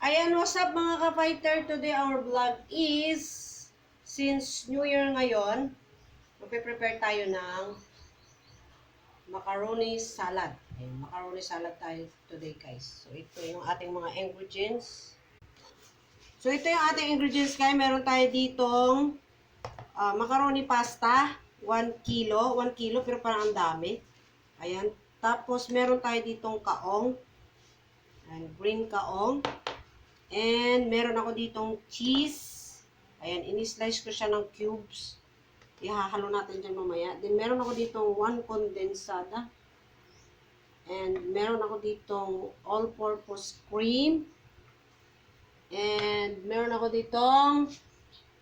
Ayan, what's up mga ka-fighter? Today our vlog is, since New Year ngayon, magpe-prepare tayo ng macaroni salad. Ayan, macaroni salad tayo today guys. So ito yung ating mga ingredients. Guys. Meron tayo ditong macaroni pasta, 1 kilo. 1 kilo pero parang ang dami. Ayan. Tapos meron tayo ditong kaong. Ayan, green kaong. And meron ako ditong cheese. Ayan, ini-slice ko siya ng cubes. Ihahalo natin dyan mamaya. Then meron ako ditong 1 condensada. And meron ako ditong all-purpose cream. And meron ako ditong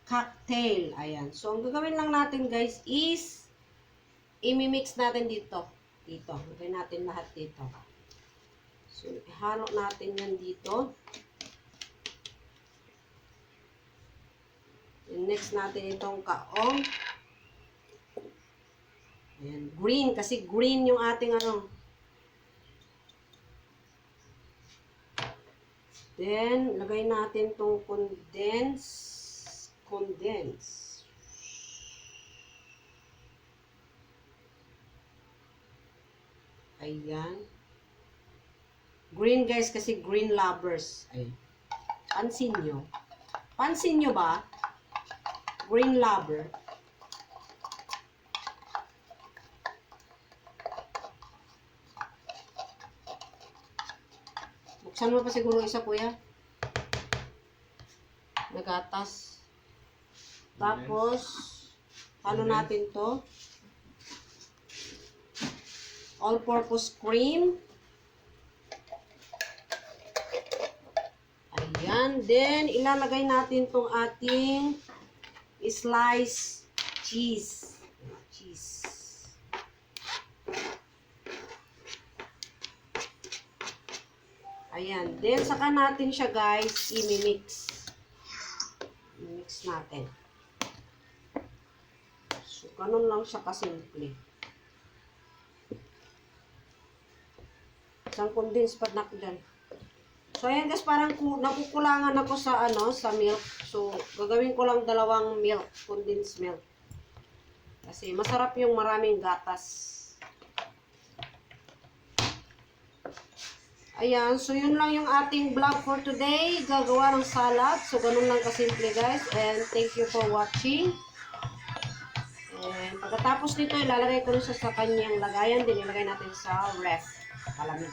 cocktail. Ayan. So, ang gagawin lang natin guys is imimix natin dito. Dito. Gagawin natin lahat dito. So, ihalo natin yan dito. And next natin itong kaong. Ayan, green. Kasi green yung ating ano. Then, lagay natin itong condense. Ayan. Green guys, kasi green lovers. Ayan. Pansin nyo. Pansin nyo ba? Green lover. Buksan mo pa siguro isa, kuya. Nagatas. Tapos, ano natin to? All-purpose cream. Ayan. Then, ilalagay natin tong ating slice cheese. Ayan. Then, saka natin siya guys, i-mix. I-mix natin. So, ganun lang siya kasimple. Isang condense pa na dyan. So, ayan guys, parang nakukulangan ako sa sa milk. So, gagawin ko lang 2 milk, condensed milk. Kasi masarap yung maraming gatas. Ayan, so yun lang yung ating vlog for today. Gagawa ng salad. So, ganun lang kasimple guys. And thank you for watching. And pagkatapos nito, ilalagay ko na sa kanyang lagayan. Din ilagay natin sa ref. Palamig.